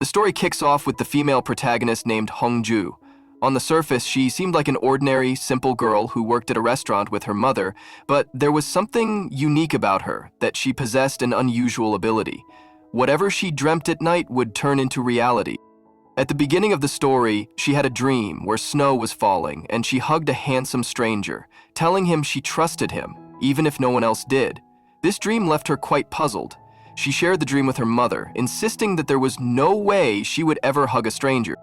The story kicks off with the female protagonist named Hongju. On the surface, she seemed like an ordinary, simple girl who worked at a restaurant with her mother, but there was something unique about her, that she possessed an unusual ability. Whatever she dreamt at night would turn into reality. At the beginning of the story, she had a dream where snow was falling, and she hugged a handsome stranger, telling him she trusted him, even if no one else did. This dream left her quite puzzled. She shared the dream with her mother, insisting that there was no way she would ever hug a stranger.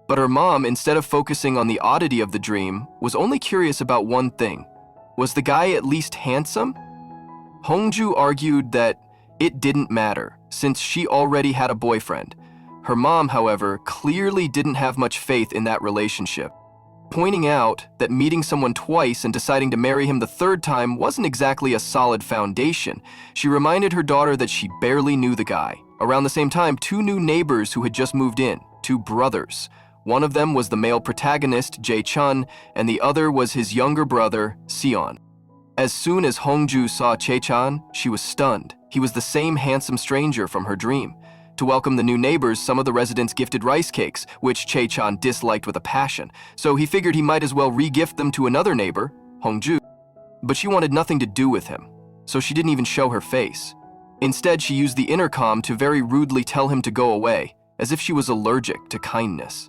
But her mom, instead of focusing on the oddity of the dream, was only curious about one thing. Was the guy at least handsome? Hongju argued that it didn't matter, since she already had a boyfriend. Her mom, however, clearly didn't have much faith in that relationship, pointing out that meeting someone twice and deciding to marry him the third time wasn't exactly a solid foundation. She reminded her daughter that she barely knew the guy. Around the same time, two new neighbors who had just moved in, two brothers. One of them was the male protagonist, Jae-chun, and the other was his younger brother, Seon. As soon as Hongju saw Jae-chun, she was stunned. He was the same handsome stranger from her dream. To welcome the new neighbors, some of the residents gifted rice cakes, which Jae-chun disliked with a passion, so he figured he might as well re-gift them to another neighbor, Hongju. But she wanted nothing to do with him, so she didn't even show her face. Instead, she used the intercom to very rudely tell him to go away, as if she was allergic to kindness.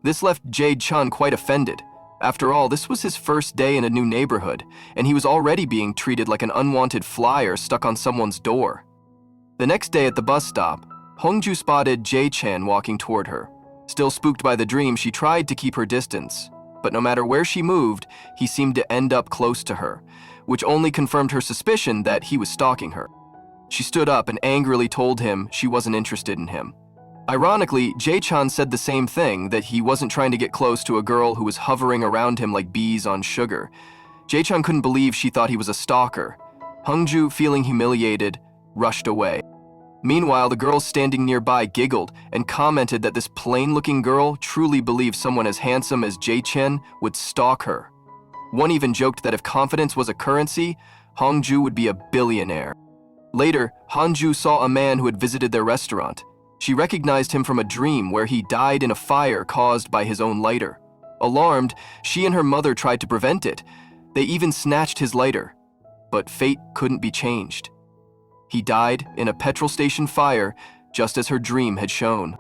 This left Jae-chun quite offended. After all, this was his first day in a new neighborhood, and he was already being treated like an unwanted flyer stuck on someone's door. The next day at the bus stop, Hongju spotted Jae-chan walking toward her. Still spooked by the dream, she tried to keep her distance, but no matter where she moved, he seemed to end up close to her, which only confirmed her suspicion that he was stalking her. She stood up and angrily told him she wasn't interested in him. Ironically, Jae-chan said the same thing, that he wasn't trying to get close to a girl who was hovering around him like bees on sugar. Jae-chan couldn't believe she thought he was a stalker. Hongju, feeling humiliated, rushed away. Meanwhile, the girls standing nearby giggled and commented that this plain-looking girl truly believed someone as handsome as Jae-chan would stalk her. One even joked that if confidence was a currency, Hongju would be a billionaire. Later, Hongju saw a man who had visited their restaurant. She recognized him from a dream where he died in a fire caused by his own lighter. Alarmed, she and her mother tried to prevent it. They even snatched his lighter. But fate couldn't be changed. He died in a petrol station fire, just as her dream had shown.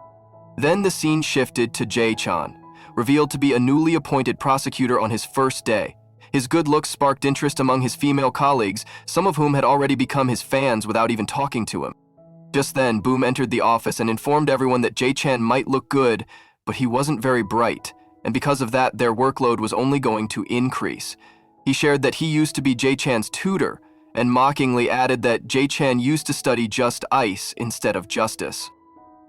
Then the scene shifted to Jae-chan, revealed to be a newly appointed prosecutor on his first day. His good looks sparked interest among his female colleagues, some of whom had already become his fans without even talking to him. Just then, Boom entered the office and informed everyone that Jae-chan might look good, but he wasn't very bright, and because of that, their workload was only going to increase. He shared that he used to be Jae-chan's tutor, and mockingly added that Jae-chan used to study just ice instead of justice.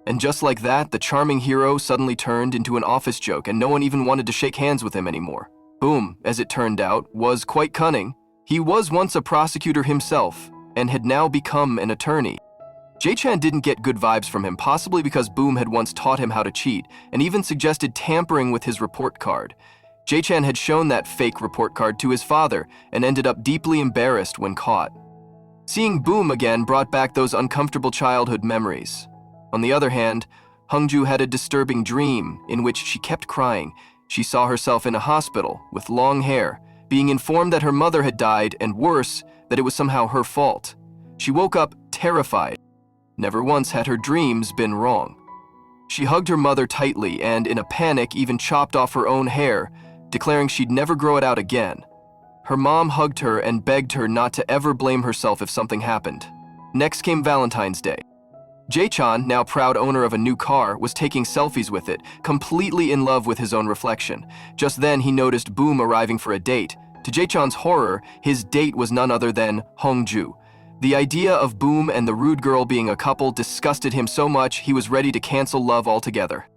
And just like that, the charming hero suddenly turned into an office joke, and no one even wanted to shake hands with him anymore. Boom, as it turned out, was quite cunning. He was once a prosecutor himself, and had now become an attorney. Jae-chan didn't get good vibes from him, possibly because Boom had once taught him how to cheat, and even suggested tampering with his report card. Jae-chan had shown that fake report card to his father, and ended up deeply embarrassed when caught. Seeing Boom again brought back those uncomfortable childhood memories. On the other hand, Hongju had a disturbing dream in which she kept crying. She saw herself in a hospital, with long hair, being informed that her mother had died, and worse, that it was somehow her fault. She woke up terrified. Never once had her dreams been wrong. She hugged her mother tightly and, in a panic, even chopped off her own hair, declaring she'd never grow it out again. Her mom hugged her and begged her not to ever blame herself if something happened. Next came Valentine's Day. Jae-chan, now proud owner of a new car, was taking selfies with it, completely in love with his own reflection. Just then, he noticed Boom arriving for a date. To Jae-chan's horror, his date was none other than Hongju. The idea of Boom and the rude girl being a couple disgusted him so much he was ready to cancel love altogether.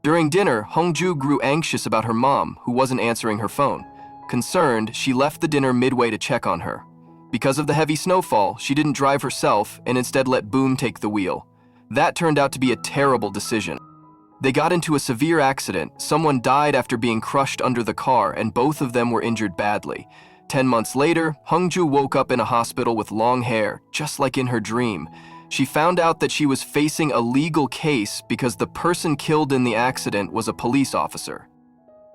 During dinner, Hongju grew anxious about her mom, who wasn't answering her phone. Concerned, she left the dinner midway to check on her. Because of the heavy snowfall, she didn't drive herself and instead let Boom take the wheel. That turned out to be a terrible decision. They got into a severe accident. Someone died after being crushed under the car, and both of them were injured badly. 10 months later, Hongju woke up in a hospital with long hair, just like in her dream. she found out that she was facing a legal case because the person killed in the accident was a police officer.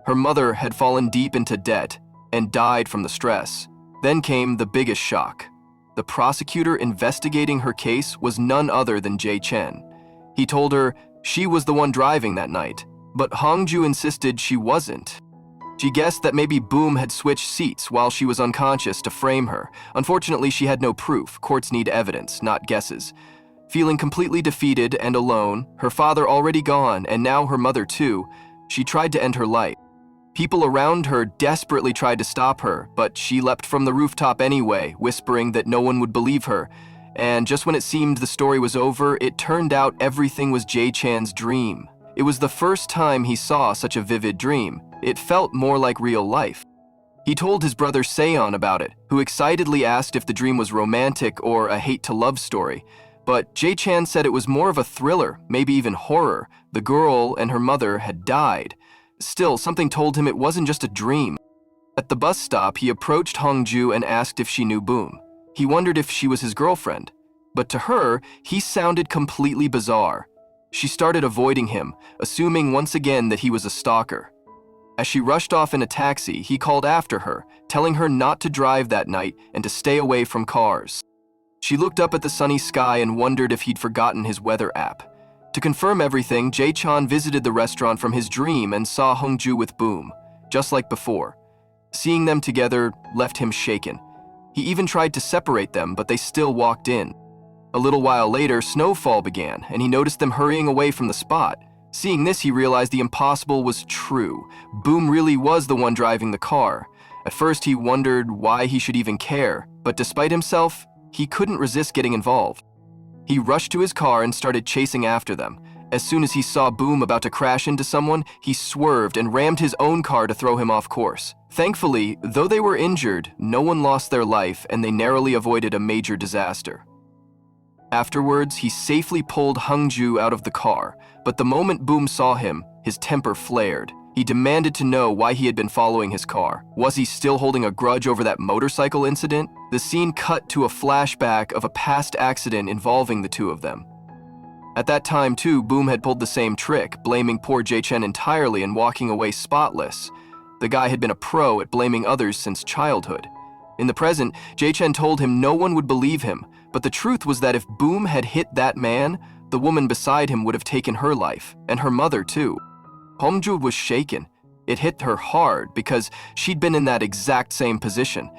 Her mother had fallen deep into debt and died from the stress. Then came the biggest shock. The prosecutor investigating her case was none other than Jae Chen. He told her she was the one driving that night, but Hongju insisted she wasn't. She guessed that maybe Boom had switched seats while she was unconscious to frame her. Unfortunately, she had no proof. Courts need evidence, not guesses. Feeling completely defeated and alone, her father already gone, and now her mother too, she tried to end her life. People around her desperately tried to stop her, but she leapt from the rooftop anyway, whispering that no one would believe her. And just when it seemed the story was over, it turned out everything was Jae Chan's dream. It was the first time he saw such a vivid dream. It felt more like real life. He told his brother Seon about it, who excitedly asked if the dream was romantic or a hate-to-love story. But Jae Chan said it was more of a thriller, maybe even horror. The girl and her mother had died. Still, something told him it wasn't just a dream. At the bus stop, he approached Hongju and asked if she knew Boom. He wondered if she was his girlfriend. But to her, he sounded completely bizarre. She started avoiding him, assuming once again that he was a stalker. As she rushed off in a taxi, he called after her, telling her not to drive that night and to stay away from cars. She looked up at the sunny sky and wondered if he'd forgotten his weather app. To confirm everything, Jae Chan visited the restaurant from his dream and saw Hongju with Boom, just like before. Seeing them together left him shaken. He even tried to separate them, but they still walked in. A little while later, snowfall began, and he noticed them hurrying away from the spot. Seeing this, he realized the impossible was true. Boom really was the one driving the car. At first, he wondered why he should even care, but despite himself, he couldn't resist getting involved. He rushed to his car and started chasing after them. As soon as he saw Boom about to crash into someone, he swerved and rammed his own car to throw him off course. Thankfully, though they were injured, no one lost their life and they narrowly avoided a major disaster. Afterwards, he safely pulled Hongju out of the car, but the moment Boom saw him, his temper flared. He demanded to know why he had been following his car. Was he still holding a grudge over that motorcycle incident? The scene cut to a flashback of a past accident involving the two of them. At that time, too, Boom had pulled the same trick, blaming poor Jae Chen entirely and walking away spotless. The guy had been a pro at blaming others since childhood. In the present, Jae Chen told him no one would believe him, but the truth was that if Boom had hit that man, the woman beside him would have taken her life, and her mother too. Hongju was shaken. It hit her hard because she'd been in that exact same position.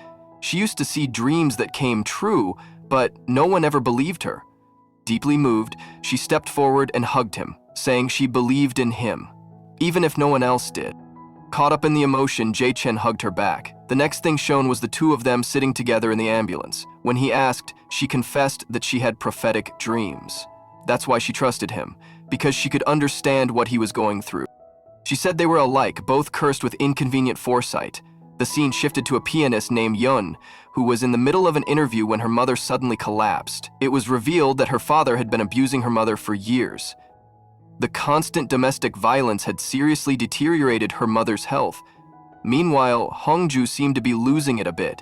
She used to see dreams that came true, but no one ever believed her. Deeply moved, she stepped forward and hugged him, saying she believed in him, even if no one else did. Caught up in the emotion, Jae Chen hugged her back. The next thing shown was the two of them sitting together in the ambulance. When he asked, she confessed that she had prophetic dreams. That's why she trusted him, because she could understand what he was going through. She said they were alike, both cursed with inconvenient foresight. The scene shifted to a pianist named Yun, who was in the middle of an interview when her mother suddenly collapsed. It was revealed that her father had been abusing her mother for years. The constant domestic violence had seriously deteriorated her mother's health. Meanwhile, Hongju seemed to be losing it a bit.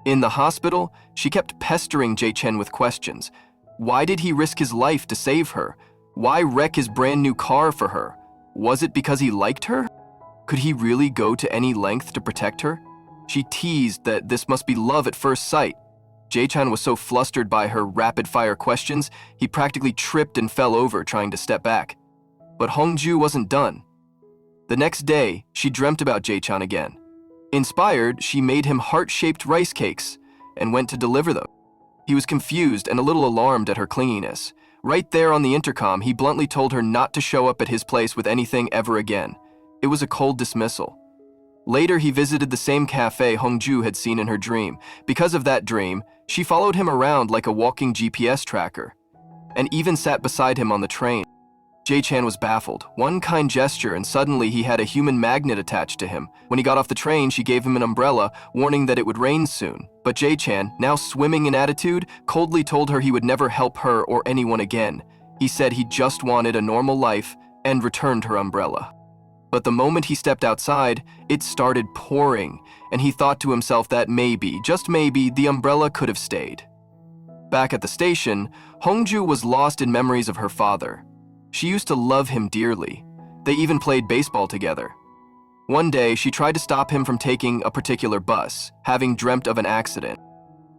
In the hospital, she kept pestering Jae Chen with questions. Why did he risk his life to save her? Why wreck his brand new car for her? Was it because he liked her? Could he really go to any length to protect her? She teased that this must be love at first sight. Jae Chen was so flustered by her rapid-fire questions, he practically tripped and fell over trying to step back. But Hongju wasn't done. The next day, she dreamt about Jae Chen again. Inspired, she made him heart-shaped rice cakes and went to deliver them. He was confused and a little alarmed at her clinginess. Right there on the intercom, he bluntly told her not to show up at his place with anything ever again. It was a cold dismissal. Later, he visited the same cafe Hongju had seen in her dream. Because of that dream, she followed him around like a walking GPS tracker, and even sat beside him on the train. Jae Chen was baffled. One kind gesture and suddenly he had a human magnet attached to him. When he got off the train, she gave him an umbrella, warning that it would rain soon. But Jae Chen, now swimming in attitude, coldly told her he would never help her or anyone again. He said he just wanted a normal life and returned her umbrella. But the moment he stepped outside, it started pouring, and he thought to himself that maybe, just maybe, the umbrella could have stayed. Back at the station, Hongju was lost in memories of her father. She used to love him dearly. They even played baseball together. One day, she tried to stop him from taking a particular bus, having dreamt of an accident.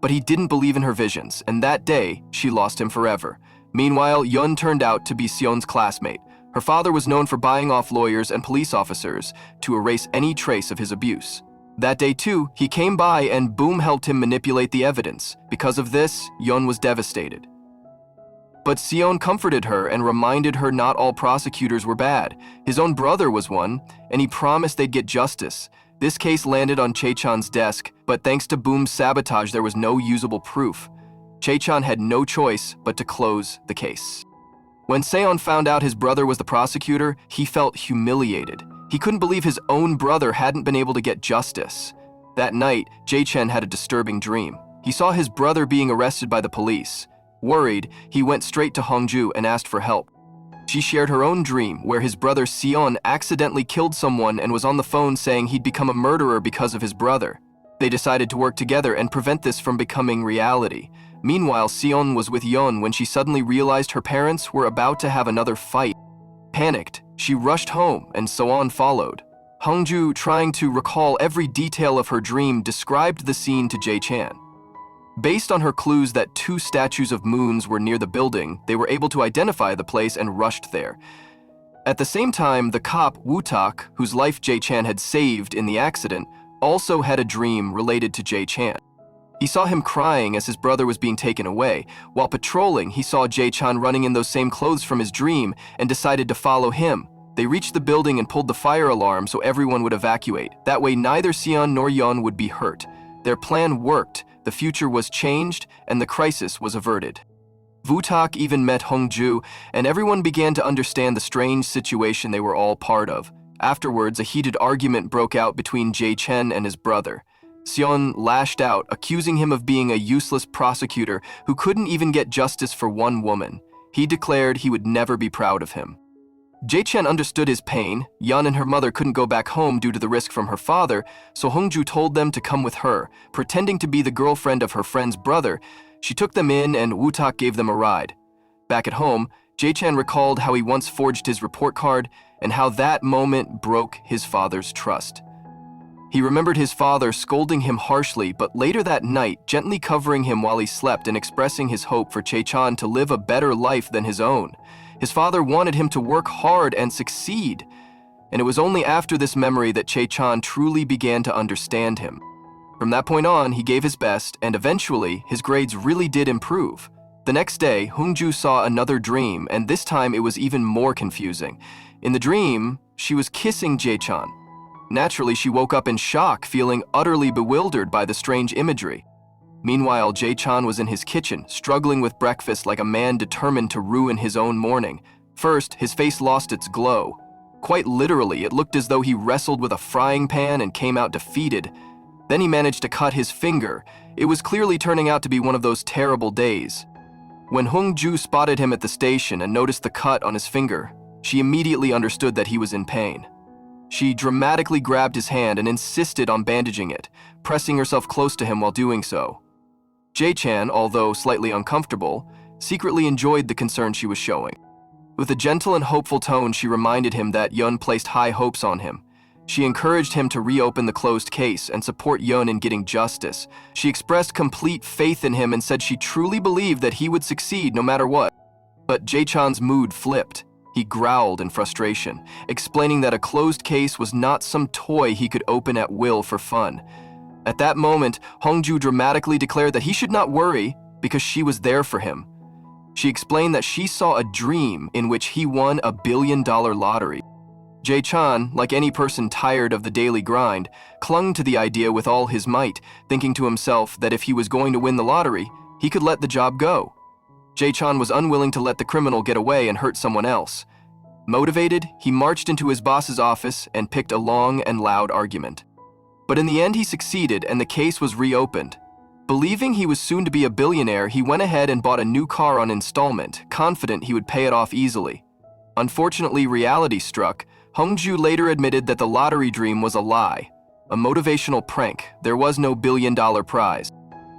But he didn't believe in her visions, and that day, she lost him forever. Meanwhile, Yun turned out to be Seon's classmate. Her father was known for buying off lawyers and police officers to erase any trace of his abuse. That day too, he came by and Boom helped him manipulate the evidence. Because of this, Yun was devastated. But Seon comforted her and reminded her not all prosecutors were bad. His own brother was one, and he promised they'd get justice. This case landed on Chae-chan's desk, but thanks to Boom's sabotage, there was no usable proof. Chae-chan had no choice but to close the case. When Seon found out his brother was the prosecutor, he felt humiliated. He couldn't believe his own brother hadn't been able to get justice. That night, Jae-chen had a disturbing dream. He saw his brother being arrested by the police. Worried, he went straight to Hongju and asked for help. She shared her own dream where his brother Seon accidentally killed someone and was on the phone saying he'd become a murderer because of his brother. They decided to work together and prevent this from becoming reality. Meanwhile, Seon was with Yeon when she suddenly realized her parents were about to have another fight. Panicked, she rushed home and Seon followed. Hongju, trying to recall every detail of her dream, described the scene to Jae-chan. Based on her clues that 2 statues of moons were near the building, they were able to identify the place and rushed there. At the same time, the cop, Woo-tak, whose life Jae-chan had saved in the accident, also had a dream related to Jae-chan. He saw him crying as his brother was being taken away. While patrolling, he saw Jae-chan running in those same clothes from his dream and decided to follow him. They reached the building and pulled the fire alarm so everyone would evacuate. That way, neither Seon nor Yeon would be hurt. Their plan worked, the future was changed, and the crisis was averted. Woo-tak even met Hongju, and everyone began to understand the strange situation they were all part of. Afterwards, a heated argument broke out between Jae-chen and his brother. Seon lashed out, accusing him of being a useless prosecutor who couldn't even get justice for one woman. He declared he would never be proud of him. Jae-chen understood his pain. Yeon and her mother couldn't go back home due to the risk from her father, so Hongju told them to come with her. Pretending to be the girlfriend of her friend's brother, she took them in and Woo-tak gave them a ride. Back at home, Jae-chen recalled how he once forged his report card and how that moment broke his father's trust. He remembered his father scolding him harshly, but later that night, gently covering him while he slept and expressing his hope for Chae-chan to live a better life than his own. His father wanted him to work hard and succeed, and it was only after this memory that Chae-chan truly began to understand him. From that point on, he gave his best, and eventually, his grades really did improve. The next day, Hongju saw another dream, and this time it was even more confusing. In the dream, she was kissing Jae-chan. Naturally, she woke up in shock, feeling utterly bewildered by the strange imagery. Meanwhile, Jae-chan was in his kitchen, struggling with breakfast like a man determined to ruin his own morning. First, his face lost its glow. Quite literally, it looked as though he wrestled with a frying pan and came out defeated. Then he managed to cut his finger. It was clearly turning out to be one of those terrible days. When Hongju spotted him at the station and noticed the cut on his finger, she immediately understood that he was in pain. She dramatically grabbed his hand and insisted on bandaging it, pressing herself close to him while doing so. Jae-chan, although slightly uncomfortable, secretly enjoyed the concern she was showing. With a gentle and hopeful tone, she reminded him that Yeon placed high hopes on him. She encouraged him to reopen the closed case and support Yeon in getting justice. She expressed complete faith in him and said she truly believed that he would succeed no matter what. But Jae-chan's mood flipped. He growled in frustration, explaining that a closed case was not some toy he could open at will for fun. At that moment, Hongju dramatically declared that he should not worry because she was there for him. She explained that she saw a dream in which he won a $1 billion lottery. Jae-chan, like any person tired of the daily grind, clung to the idea with all his might, thinking to himself that if he was going to win the lottery, he could let the job go. Jae-chan was unwilling to let the criminal get away and hurt someone else. Motivated, he marched into his boss's office and picked a long and loud argument. But in the end, he succeeded and the case was reopened. Believing he was soon to be a billionaire, he went ahead and bought a new car on installment, confident he would pay it off easily. Unfortunately, reality struck. Hongju later admitted that the lottery dream was a lie, a motivational prank. There was no $1 billion prize.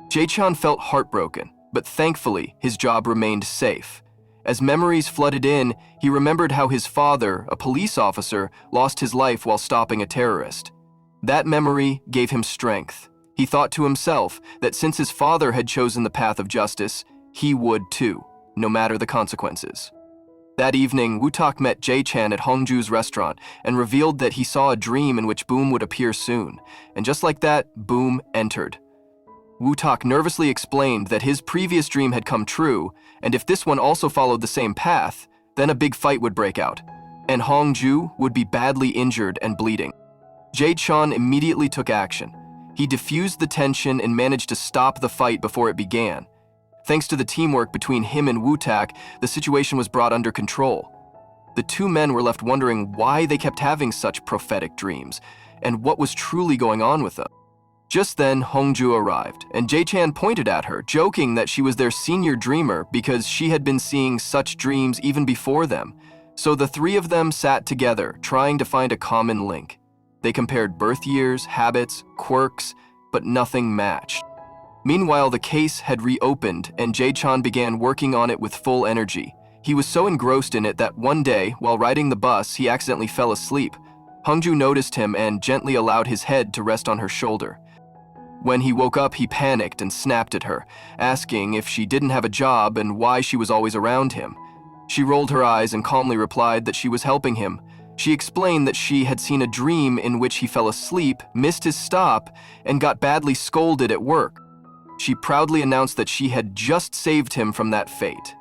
Jae-chan felt heartbroken. but thankfully his job remained safe. As memories flooded in, he remembered how his father, a police officer, lost his life while stopping a terrorist. That memory gave him strength. He thought to himself that since his father had chosen the path of justice, he would too, no matter the consequences. That evening, Woo-tak met Jae-chan at Hongju's restaurant and revealed that he saw a dream in which Boom would appear soon. And just like that, Boom entered. Woo-tak nervously explained that his previous dream had come true, and if this one also followed the same path, then a big fight would break out, and Hongju would be badly injured and bleeding. Jae-chan immediately took action. He diffused the tension and managed to stop the fight before it began. Thanks to the teamwork between him and Woo-tak, the situation was brought under control. The two men were left wondering why they kept having such prophetic dreams, and what was truly going on with them. Just then, Hongju arrived, and Jae-chan pointed at her, joking that she was their senior dreamer because she had been seeing such dreams even before them. So the three of them sat together, trying to find a common link. They compared birth years, habits, quirks, but nothing matched. Meanwhile, the case had reopened, and Jae-chan began working on it with full energy. He was so engrossed in it that one day, while riding the bus, he accidentally fell asleep. Hongju noticed him and gently allowed his head to rest on her shoulder. When he woke up, he panicked and snapped at her, asking if she didn't have a job and why she was always around him. She rolled her eyes and calmly replied that she was helping him. She explained that she had seen a dream in which he fell asleep, missed his stop, and got badly scolded at work. She proudly announced that she had just saved him from that fate.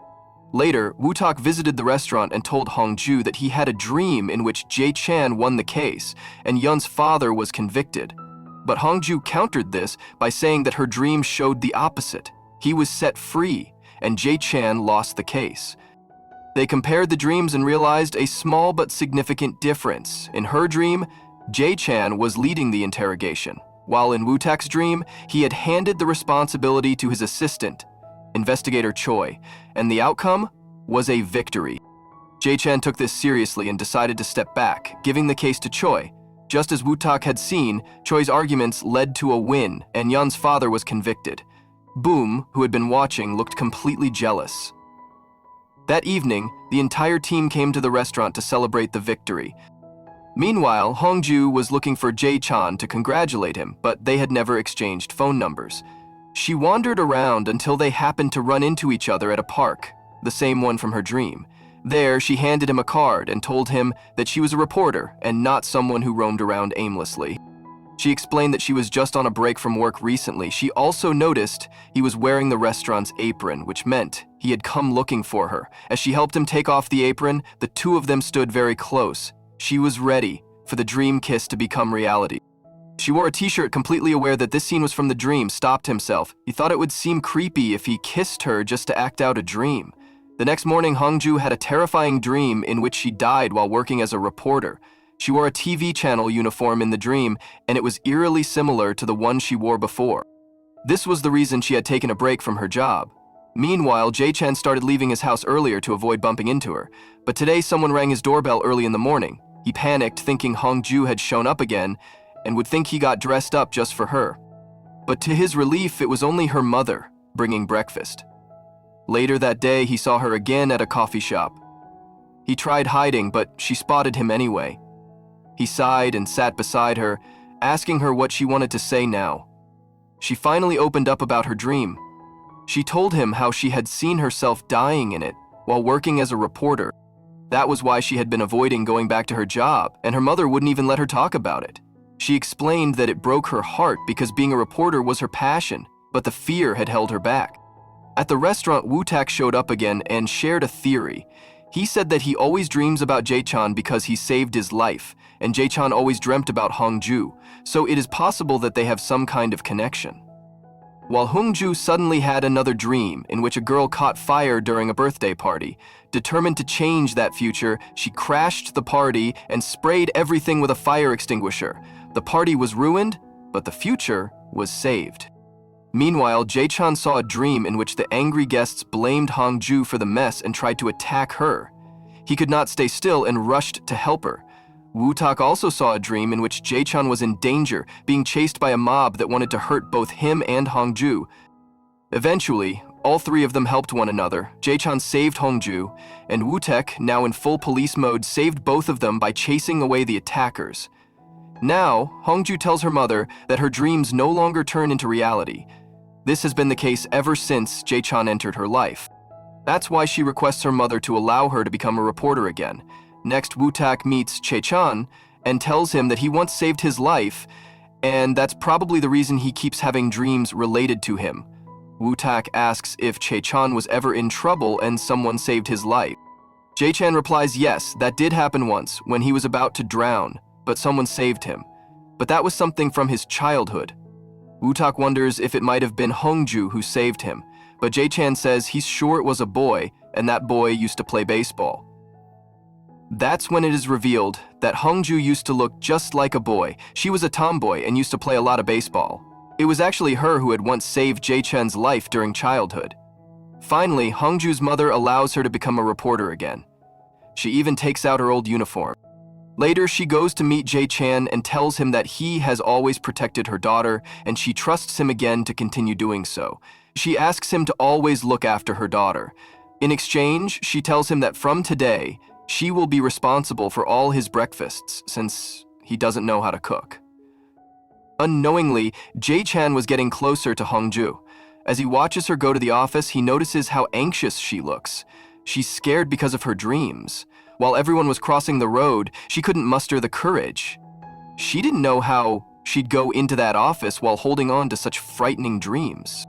Later, Woo-tak visited the restaurant and told Hongju that he had a dream in which Jae-chan won the case and Yun's father was convicted. But Hongju countered this by saying that her dream showed the opposite. He was set free, and Jae-chan lost the case. They compared the dreams and realized a small but significant difference. In her dream, Jae-chan was leading the interrogation, while in Woo-tak's dream, he had handed the responsibility to his assistant, Investigator Choi, and the outcome was a victory. Jae-chan took this seriously and decided to step back, giving the case to Choi. Just as Woo-tak had seen, Choi's arguments led to a win, and Yun's father was convicted. Boom, who had been watching, looked completely jealous. That evening, the entire team came to the restaurant to celebrate the victory. Meanwhile, Hongju was looking for Jae-chan to congratulate him, but they had never exchanged phone numbers. She wandered around until they happened to run into each other at a park, the same one from her dream. There, she handed him a card and told him that she was a reporter and not someone who roamed around aimlessly. She explained that she was just on a break from work recently. She also noticed he was wearing the restaurant's apron, which meant he had come looking for her. As she helped him take off the apron, the two of them stood very close. She was ready for the dream kiss to become reality. She wore a t-shirt, completely aware that this scene was from the dream, stopped himself. He thought it would seem creepy if he kissed her just to act out a dream. The next morning, Hongju had a terrifying dream in which she died while working as a reporter. She wore a TV channel uniform in the dream, and it was eerily similar to the one she wore before. This was the reason she had taken a break from her job. Meanwhile, Jae-chan started leaving his house earlier to avoid bumping into her. But today, someone rang his doorbell early in the morning. He panicked, thinking Hongju had shown up again, and would think he got dressed up just for her. But to his relief, it was only her mother, bringing breakfast. Later that day, he saw her again at a coffee shop. He tried hiding, but she spotted him anyway. He sighed and sat beside her, asking her what she wanted to say now. She finally opened up about her dream. She told him how she had seen herself dying in it while working as a reporter. That was why she had been avoiding going back to her job, and her mother wouldn't even let her talk about it. She explained that it broke her heart because being a reporter was her passion, but the fear had held her back. At the restaurant, Woo-tak showed up again and shared a theory. He said that he always dreams about Jae-chan because he saved his life, and Jae-chan always dreamt about Hongju, so it is possible that they have some kind of connection. While Hongju suddenly had another dream in which a girl caught fire during a birthday party. Determined to change that future, she crashed the party and sprayed everything with a fire extinguisher. The party was ruined, but the future was saved. Meanwhile, Jae-chan saw a dream in which the angry guests blamed Hongju for the mess and tried to attack her. He could not stay still and rushed to help her. Woo-tak also saw a dream in which Jae-chan was in danger, being chased by a mob that wanted to hurt both him and Hongju. Eventually, all three of them helped one another. Jae-chan saved Hongju, and Woo-taek, now in full police mode, saved both of them by chasing away the attackers. Now, Hongju tells her mother that her dreams no longer turn into reality. This has been the case ever since Jae-chan entered her life. That's why she requests her mother to allow her to become a reporter again. Next, Woo-taek meets Jae-chan and tells him that he once saved his life, and that's probably the reason he keeps having dreams related to him. Woo-taek asks if Jae-chan was ever in trouble and someone saved his life. Jae-chan replies yes, that did happen once when he was about to drown, but someone saved him. But that was something from his childhood. Woo-taek wonders if it might have been Hongju who saved him, but Jae-chan says he's sure it was a boy, and that boy used to play baseball. That's when it is revealed that Hongju used to look just like a boy. She was a tomboy and used to play a lot of baseball. It was actually her who had once saved Jae-chan's life during childhood. Finally, Hongju's mother allows her to become a reporter again. She even takes out her old uniform. Later, she goes to meet Jae-chan and tells him that he has always protected her daughter, and she trusts him again to continue doing so. She asks him to always look after her daughter. In exchange, she tells him that from today, she will be responsible for all his breakfasts since he doesn't know how to cook. Unknowingly, Jae-chan was getting closer to Hongju. As he watches her go to the office, he notices how anxious she looks. She's scared because of her dreams. While everyone was crossing the road, she couldn't muster the courage. She didn't know how she'd go into that office while holding on to such frightening dreams.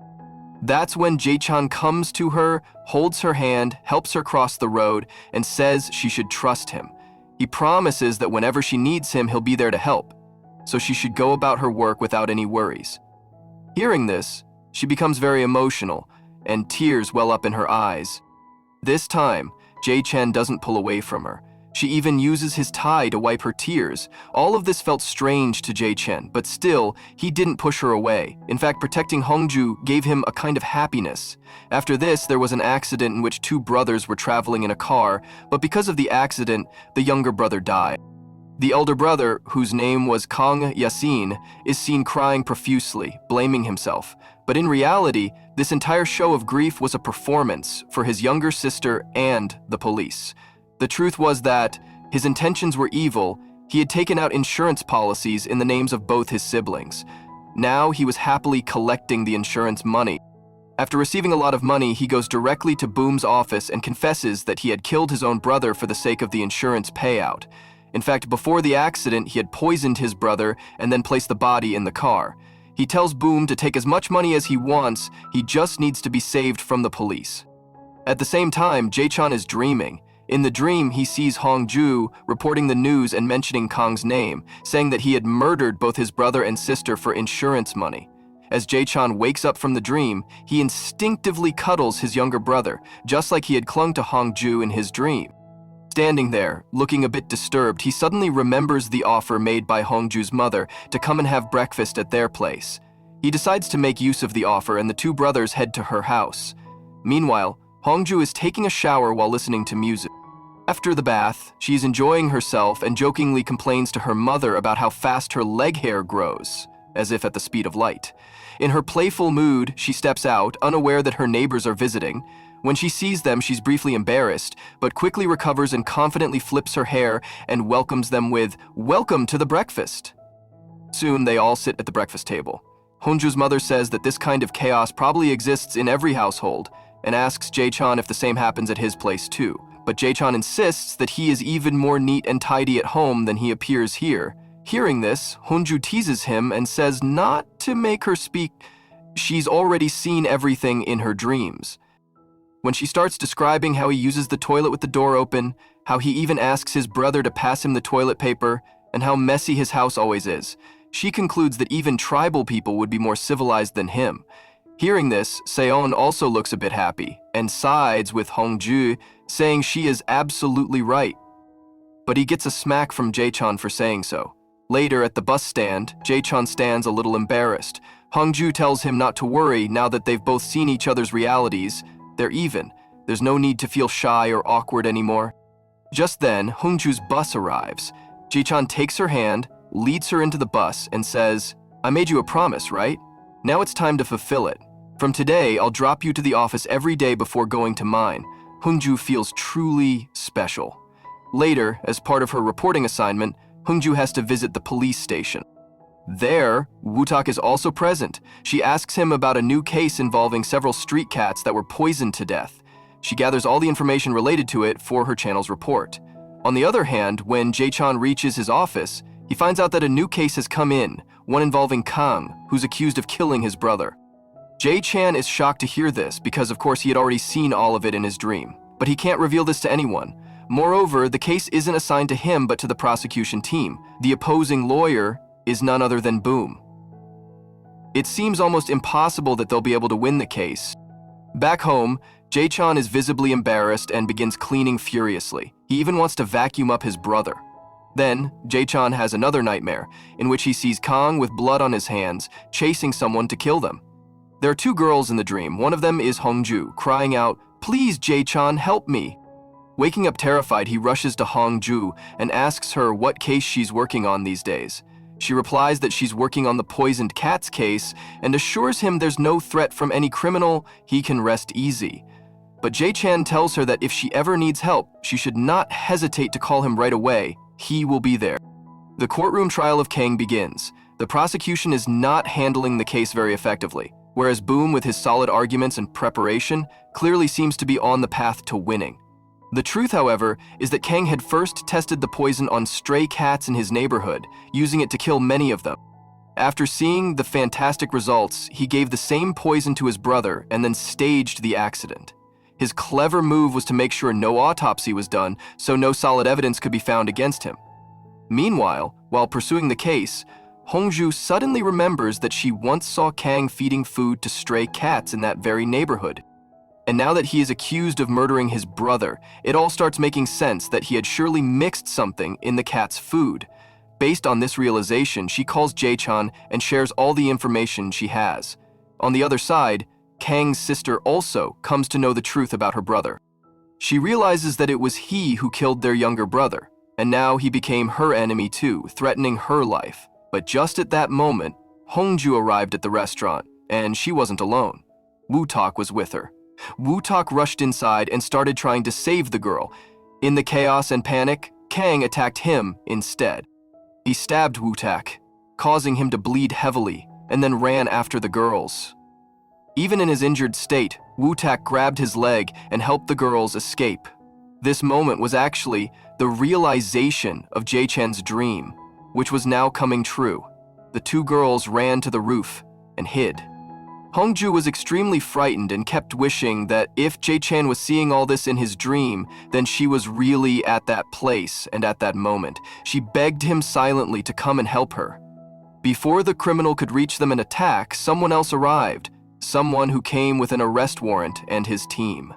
That's when Jae-chan comes to her, holds her hand, helps her cross the road, and says she should trust him. He promises that whenever she needs him, he'll be there to help, so she should go about her work without any worries. Hearing this, she becomes very emotional, and tears well up in her eyes. This time, Jae-chan doesn't pull away from her. She even uses his tie to wipe her tears. All of this felt strange to Jae-chan, but still, he didn't push her away. In fact, protecting Hongju gave him a kind of happiness. After this, there was an accident in which two brothers were traveling in a car, but because of the accident, the younger brother died. The elder brother, whose name was Kang Yasin, is seen crying profusely, blaming himself. But in reality, this entire show of grief was a performance for his younger sister and the police. The truth was that his intentions were evil. He had taken out insurance policies in the names of both his siblings. Now he was happily collecting the insurance money. After receiving a lot of money, he goes directly to Boom's office and confesses that he had killed his own brother for the sake of the insurance payout. In fact, before the accident, he had poisoned his brother and then placed the body in the car. He tells Boom to take as much money as he wants, he just needs to be saved from the police. At the same time, Jae-chan is dreaming. In the dream, he sees Hongju reporting the news and mentioning Kang's name, saying that he had murdered both his brother and sister for insurance money. As Jae-chan wakes up from the dream, he instinctively cuddles his younger brother, just like he had clung to Hongju in his dream. Standing there, looking a bit disturbed, he suddenly remembers the offer made by Hongju's mother to come and have breakfast at their place. He decides to make use of the offer, and the two brothers head to her house. Meanwhile, Hongju is taking a shower while listening to music. After the bath, she is enjoying herself and jokingly complains to her mother about how fast her leg hair grows, as if at the speed of light. In her playful mood, she steps out, unaware that her neighbors are visiting. When she sees them, she's briefly embarrassed, but quickly recovers and confidently flips her hair and welcomes them with, "Welcome to the breakfast." Soon, they all sit at the breakfast table. Hongju's mother says that this kind of chaos probably exists in every household, and asks Jae-chan if the same happens at his place too. But Jae-chan insists that he is even more neat and tidy at home than he appears here. Hearing this, Hongju teases him and says not to make her speak. She's already seen everything in her dreams. When she starts describing how he uses the toilet with the door open, how he even asks his brother to pass him the toilet paper, and how messy his house always is, she concludes that even tribal people would be more civilized than him. Hearing this, Seon also looks a bit happy and sides with Hongju, saying she is absolutely right. But he gets a smack from Jae-chan for saying so. Later, at the bus stand, Jae-chan stands a little embarrassed. Hongju tells him not to worry now that they've both seen each other's realities. They're even. There's no need to feel shy or awkward anymore. Just then, Hongju's bus arrives. Jae-chan takes her hand, leads her into the bus, and says, "I made you a promise, right? Now it's time to fulfill it." From today, I'll drop you to the office every day before going to mine. Hongju feels truly special. Later, as part of her reporting assignment, Hongju has to visit the police station. There, Woo-tak is also present. She asks him about a new case involving several street cats that were poisoned to death. She gathers all the information related to it for her channel's report. On the other hand, when Jae-chan reaches his office, he finds out that a new case has come in, one involving Kang, who's accused of killing his brother. Jae-chan is shocked to hear this because, of course, he had already seen all of it in his dream. But he can't reveal this to anyone. Moreover, the case isn't assigned to him but to the prosecution team. The opposing lawyer is none other than Boom. It seems almost impossible that they'll be able to win the case. Back home, Jae-chan is visibly embarrassed and begins cleaning furiously. He even wants to vacuum up his brother. Then, Jae-chan has another nightmare, in which he sees Kang with blood on his hands, chasing someone to kill them. There are two girls in the dream. One of them is Hongju, crying out, "Please, Jae-chan, help me." Waking up terrified, he rushes to Hongju and asks her what case she's working on these days. She replies that she's working on the poisoned cats case and assures him there's no threat from any criminal, he can rest easy. But Jae-chan tells her that if she ever needs help, she should not hesitate to call him right away. He will be there. The courtroom trial of Kang begins. The prosecution is not handling the case very effectively, whereas Boom, with his solid arguments and preparation, clearly seems to be on the path to winning. The truth, however, is that Kang had first tested the poison on stray cats in his neighborhood, using it to kill many of them. After seeing the fantastic results, he gave the same poison to his brother and then staged the accident. His clever move was to make sure no autopsy was done, so no solid evidence could be found against him. Meanwhile, while pursuing the case, Hongju suddenly remembers that she once saw Kang feeding food to stray cats in that very neighborhood. And now that he is accused of murdering his brother, it all starts making sense that he had surely mixed something in the cat's food. Based on this realization, she calls Jae-chan and shares all the information she has. On the other side, Kang's sister also comes to know the truth about her brother. She realizes that it was he who killed their younger brother, and now he became her enemy too, threatening her life. But just at that moment, Hongju arrived at the restaurant, and she wasn't alone. Woo-tak was with her. Woo-tak rushed inside and started trying to save the girl. In the chaos and panic, Kang attacked him instead. He stabbed Woo-tak, causing him to bleed heavily, and then ran after the girls. Even in his injured state, Woo-tak grabbed his leg and helped the girls escape. This moment was actually the realization of Jae-chan's dream, which was now coming true. The two girls ran to the roof and hid. Hongju was extremely frightened and kept wishing that if Jae-chan was seeing all this in his dream, then she was really at that place and at that moment. She begged him silently to come and help her. Before the criminal could reach them and attack, someone else arrived, someone who came with an arrest warrant and his team.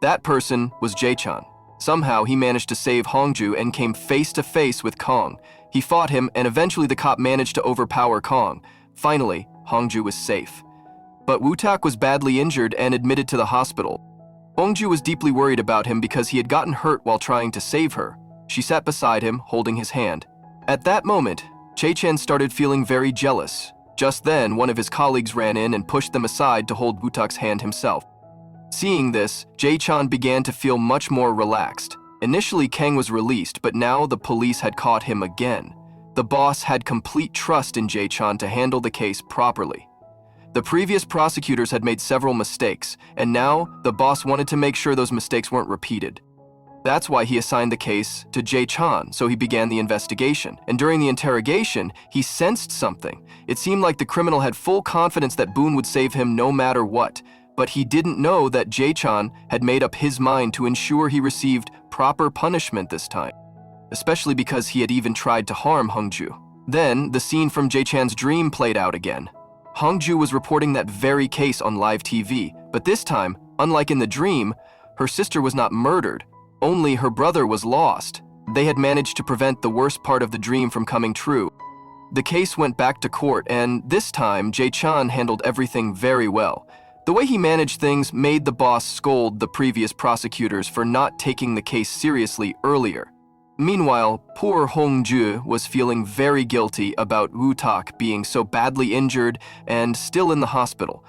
That person was Jae-chan. Somehow, he managed to save Hongju and came face to face with Kang. He fought him, and eventually the cop managed to overpower Kang. Finally, Hongju was safe. But Woo-tak was badly injured and admitted to the hospital. Hongju was deeply worried about him because he had gotten hurt while trying to save her. She sat beside him, holding his hand. At that moment, Jae-chan started feeling very jealous. Just then, one of his colleagues ran in and pushed them aside to hold Woo-tak's hand himself. Seeing this, Jae-chan began to feel much more relaxed. Initially, Kang was released, but now the police had caught him again. The boss had complete trust in Jae-chan to handle the case properly. The previous prosecutors had made several mistakes, and now the boss wanted to make sure those mistakes weren't repeated. That's why he assigned the case to Jae-chan, so he began the investigation. And during the interrogation, he sensed something. It seemed like the criminal had full confidence that Boon would save him no matter what. But he didn't know that Jae-chan had made up his mind to ensure he received proper punishment this time, especially because he had even tried to harm Hongju. Then, the scene from Jae-chan's dream played out again. Hongju was reporting that very case on live TV, but this time, unlike in the dream, her sister was not murdered, only her brother was lost. They had managed to prevent the worst part of the dream from coming true. The case went back to court, and this time, Jae-chan handled everything very well. The way he managed things made the boss scold the previous prosecutors for not taking the case seriously earlier. Meanwhile, poor Hongju was feeling very guilty about Woo-tak being so badly injured and still in the hospital.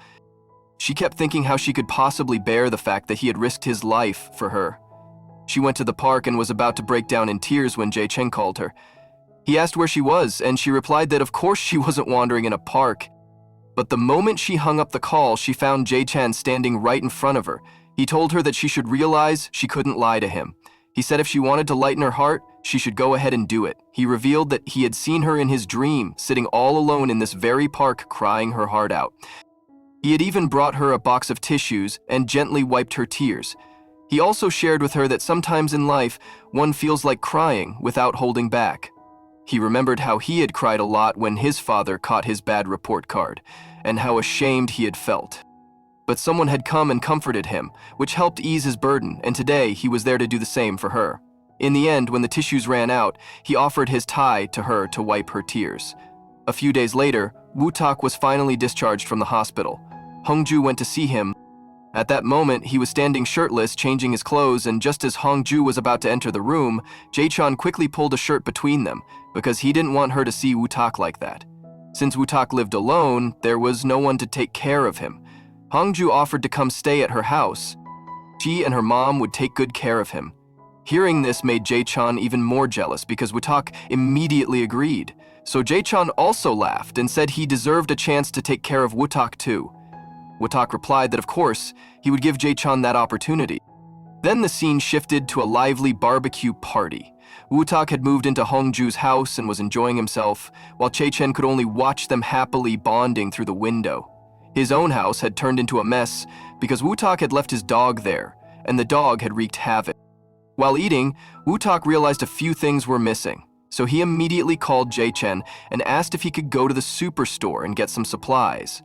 She kept thinking how she could possibly bear the fact that he had risked his life for her. She went to the park and was about to break down in tears when Jae-chang called her. He asked where she was, and she replied that of course she wasn't wandering in a park. But the moment she hung up the call, she found Jae-chan standing right in front of her. He told her that she should realize she couldn't lie to him. He said if she wanted to lighten her heart, she should go ahead and do it. He revealed that he had seen her in his dream, sitting all alone in this very park, crying her heart out. He had even brought her a box of tissues and gently wiped her tears. He also shared with her that sometimes in life, one feels like crying without holding back. He remembered how he had cried a lot when his father caught his bad report card, and how ashamed he had felt. But someone had come and comforted him, which helped ease his burden, and today he was there to do the same for her. In the end, when the tissues ran out, he offered his tie to her to wipe her tears. A few days later, Woo-tak was finally discharged from the hospital. Hongju went to see him. At that moment, he was standing shirtless, changing his clothes, and just as Hongju was about to enter the room, Jae-chan quickly pulled a shirt between them, because he didn't want her to see Woo-tak like that. Since Woo-tak lived alone, there was no one to take care of him. Hongju offered to come stay at her house. She and her mom would take good care of him. Hearing this made Jae-chan even more jealous because Woo-tak immediately agreed. So Jae-chan also laughed and said he deserved a chance to take care of Woo-tak too. Woo-tak replied that of course, he would give Jae-chan that opportunity. Then the scene shifted to a lively barbecue party. Woo-tak had moved into Hongju's house and was enjoying himself, while Jae-chan could only watch them happily bonding through the window. His own house had turned into a mess because Woo-tak had left his dog there, and the dog had wreaked havoc. While eating, Woo-tak realized a few things were missing, so he immediately called Jae-chan and asked if he could go to the superstore and get some supplies.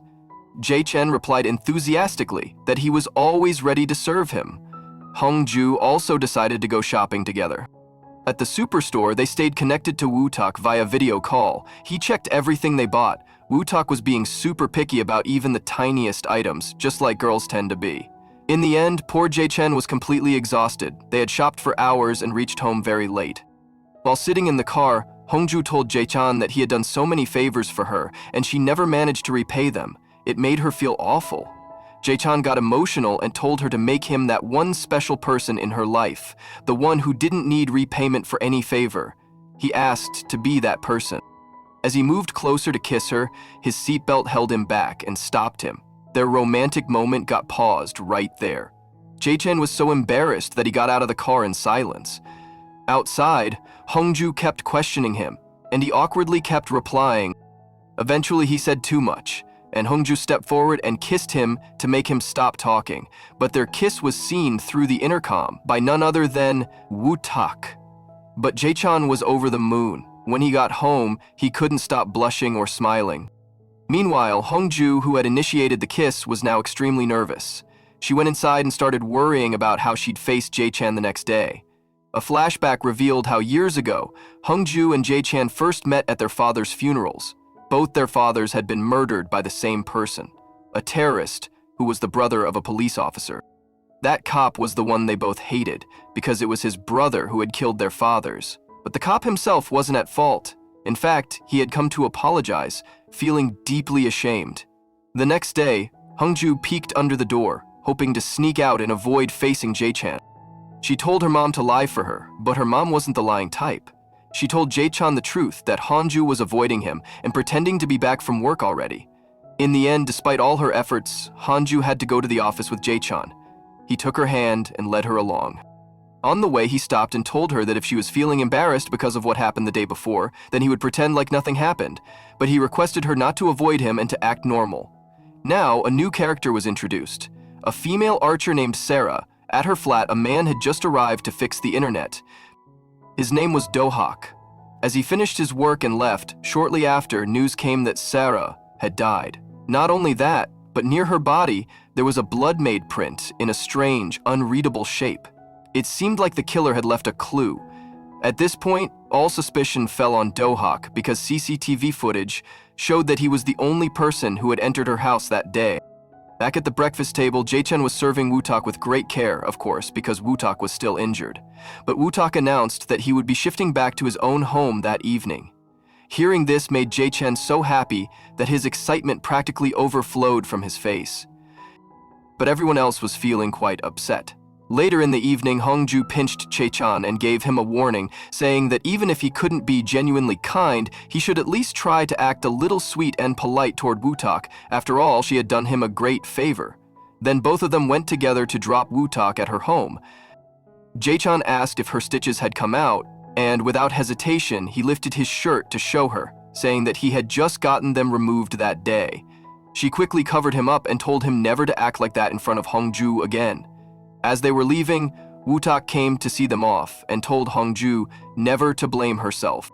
Jae-chan replied enthusiastically that he was always ready to serve him. Hongju also decided to go shopping together. At the superstore, they stayed connected to Woo-tak via video call. He checked everything they bought. Woo-tak was being super picky about even the tiniest items, just like girls tend to be. In the end, poor Jae-chan was completely exhausted. They had shopped for hours and reached home very late. While sitting in the car, Hongju told Jae-chan that he had done so many favors for her, and she never managed to repay them. It made her feel awful. Jae-chan got emotional and told her to make him that one special person in her life, the one who didn't need repayment for any favor. He asked to be that person. As he moved closer to kiss her, his seatbelt held him back and stopped him. Their romantic moment got paused right there. Jae-chan was so embarrassed that he got out of the car in silence. Outside, Hongju kept questioning him, and he awkwardly kept replying. Eventually, he said too much, and Hongju stepped forward and kissed him to make him stop talking. But their kiss was seen through the intercom by none other than Woo-tak. But Jae-chan was over the moon. When he got home, he couldn't stop blushing or smiling. Meanwhile, Hongju, who had initiated the kiss, was now extremely nervous. She went inside and started worrying about how she'd face Jae-chan the next day. A flashback revealed how years ago, Hongju and Jae-chan first met at their father's funerals. Both their fathers had been murdered by the same person, a terrorist who was the brother of a police officer. That cop was the one they both hated because it was his brother who had killed their fathers. But the cop himself wasn't at fault. In fact, he had come to apologize, feeling deeply ashamed. The next day, Hongju peeked under the door, hoping to sneak out and avoid facing Jae-chan. She told her mom to lie for her, but her mom wasn't the lying type. She told Jae-chan the truth that Hongju was avoiding him and pretending to be back from work already. In the end, despite all her efforts, Hongju had to go to the office with Jae-chan. He took her hand and led her along. On the way, he stopped and told her that if she was feeling embarrassed because of what happened the day before, then he would pretend like nothing happened, but he requested her not to avoid him and to act normal. Now, a new character was introduced. A female archer named Sarah. At her flat, a man had just arrived to fix the internet. His name was Do-hak. As he finished his work and left, shortly after, news came that Sarah had died. Not only that, but near her body, there was a blood-made print in a strange, unreadable shape. It seemed like the killer had left a clue. At this point, all suspicion fell on Do-hak because CCTV footage showed that he was the only person who had entered her house that day. Back at the breakfast table, Jae-chan was serving Woo-tak with great care, of course, because Woo-tak was still injured. But Woo-tak announced that he would be shifting back to his own home that evening. Hearing this made Jae-chan so happy that his excitement practically overflowed from his face. but everyone else was feeling quite upset. Later in the evening, Hongju pinched Chae-chan and gave him a warning, saying that even if he couldn't be genuinely kind, he should at least try to act a little sweet and polite toward Woo-tak. After all, she had done him a great favor. Then both of them went together to drop Woo-tak at her home. Jae-chan asked if her stitches had come out, and without hesitation, he lifted his shirt to show her, saying that he had just gotten them removed that day. She quickly covered him up and told him never to act like that in front of Hongju again. As they were leaving, Woo-tak came to see them off and told Hongju never to blame herself.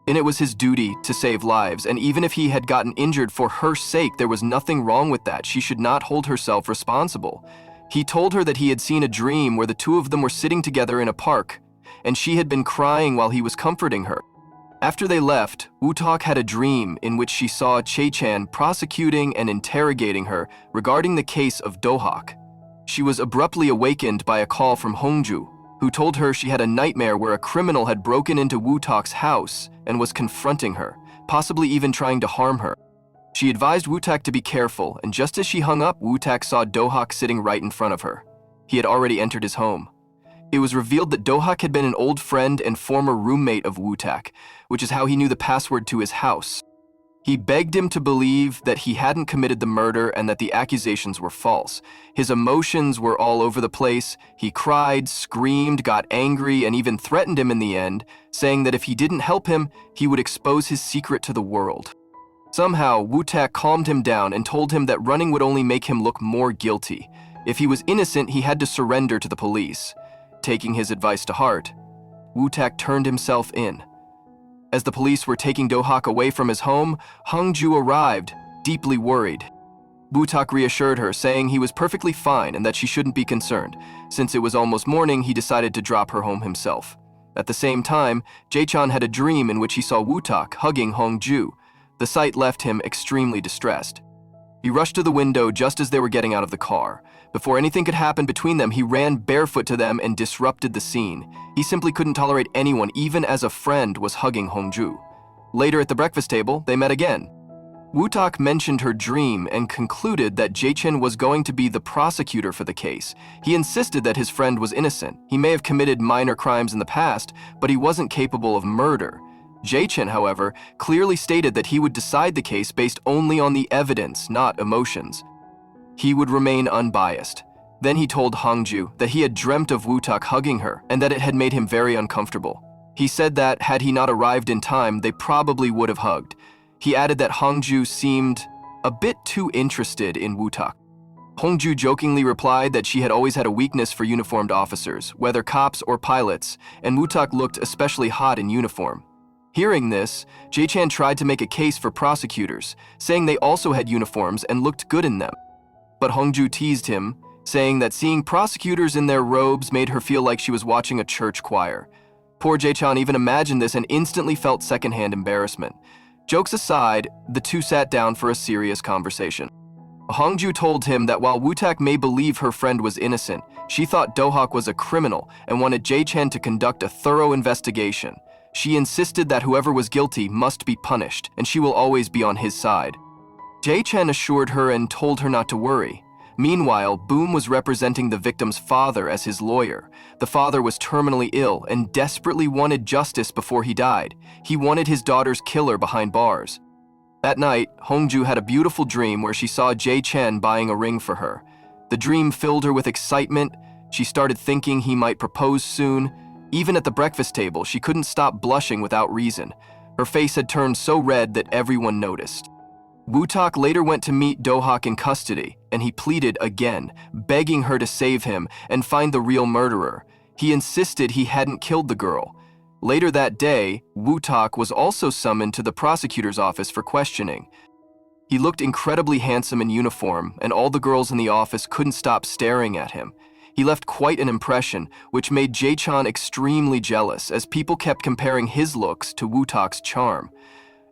And it was his duty to save lives, and even if he had gotten injured for her sake, there was nothing wrong with that. She should not hold herself responsible. He told her that he had seen a dream where the two of them were sitting together in a park, and she had been crying while he was comforting her. After they left, Woo-tak had a dream in which she saw Chae-chan prosecuting and interrogating her regarding the case of Do-hak. She was abruptly awakened by a call from Hongju, who told her she had a nightmare where a criminal had broken into Woo-tak's house and was confronting her, possibly even trying to harm her. She advised Woo-tak to be careful, and just as she hung up, Woo-tak saw Do-hak sitting right in front of her. He had already entered his home. It was revealed that Do-hak had been an old friend and former roommate of Woo-tak, which is how he knew the password to his house. He begged him to believe that he hadn't committed the murder and that the accusations were false. His emotions were all over the place. He cried, screamed, got angry, and even threatened him in the end, saying that if he didn't help him, he would expose his secret to the world. Somehow, Woo-tak calmed him down and told him that running would only make him look more guilty. If he was innocent, he had to surrender to the police. Taking his advice to heart, Woo-tak turned himself in. As the police were taking Do-hak away from his home, Hongju arrived, deeply worried. Woo-tak reassured her, saying he was perfectly fine and that she shouldn't be concerned. Since it was almost morning, he decided to drop her home himself. At the same time, Jae-chan had a dream in which he saw Woo-tak hugging Hongju. The sight left him extremely distressed. He rushed to the window just as they were getting out of the car. Before anything could happen between them, he ran barefoot to them and disrupted the scene. He simply couldn't tolerate anyone, even as a friend was hugging Hongju. Later at the breakfast table, they met again. Woo-tak mentioned her dream and concluded that Jae-chan was going to be the prosecutor for the case. He insisted that his friend was innocent. He may have committed minor crimes in the past, but he wasn't capable of murder. Jae-chan, however, clearly stated that he would decide the case based only on the evidence, not emotions. He would remain unbiased. Then he told Hongju that he had dreamt of Woo-tak hugging her and that it had made him very uncomfortable. He said that, had he not arrived in time, they probably would have hugged. He added that Hongju seemed a bit too interested in Woo-tak. Hongju jokingly replied that she had always had a weakness for uniformed officers, whether cops or pilots, and Woo-tak looked especially hot in uniform. Hearing this, Jae-chan tried to make a case for prosecutors, saying they also had uniforms and looked good in them. But Hongju teased him, saying that seeing prosecutors in their robes made her feel like she was watching a church choir. Poor Jae-chan even imagined this and instantly felt secondhand embarrassment. Jokes aside, the two sat down for a serious conversation. Hongju told him that while Woo-tak may believe her friend was innocent, she thought Do-hak was a criminal and wanted Jae-chan to conduct a thorough investigation. She insisted that whoever was guilty must be punished, and she will always be on his side. Jae-chan assured her and told her not to worry. Meanwhile, Boom was representing the victim's father as his lawyer. The father was terminally ill and desperately wanted justice before he died. He wanted his daughter's killer behind bars. That night, Hongju had a beautiful dream where she saw Jae-chan buying a ring for her. The dream filled her with excitement. She started thinking he might propose soon. Even at the breakfast table, she couldn't stop blushing without reason. Her face had turned so red that everyone noticed. Woo-tak later went to meet Do-hak in custody, and he pleaded again, begging her to save him and find the real murderer. He insisted he hadn't killed the girl. Later that day, Woo-tak was also summoned to the prosecutor's office for questioning. He looked incredibly handsome in uniform, and all the girls in the office couldn't stop staring at him. He left quite an impression, which made Jae-chan extremely jealous, as people kept comparing his looks to Woo-tak's charm.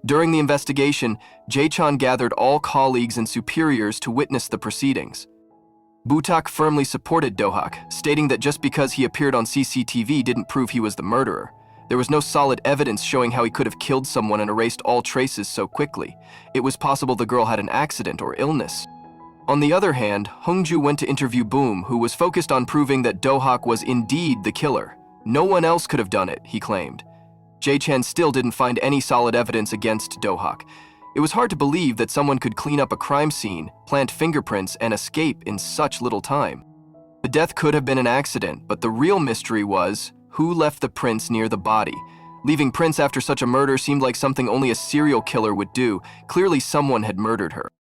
During the investigation, Jae-chan gathered all colleagues and superiors to witness the proceedings. Woo-tak firmly supported Do-hak, stating that just because he appeared on CCTV didn't prove he was the murderer. There was no solid evidence showing how he could have killed someone and erased all traces so quickly. It was possible the girl had an accident or illness. On the other hand, Hongju went to interview Boom, who was focused on proving that Do-hak was indeed the killer. No one else could have done it, he claimed. Jae-chen still didn't find any solid evidence against Do-hak. It was hard to believe that someone could clean up a crime scene, plant fingerprints, and escape in such little time. The death could have been an accident, but the real mystery was who left the prints near the body. Leaving prints after such a murder seemed like something only a serial killer would do. Clearly someone had murdered her.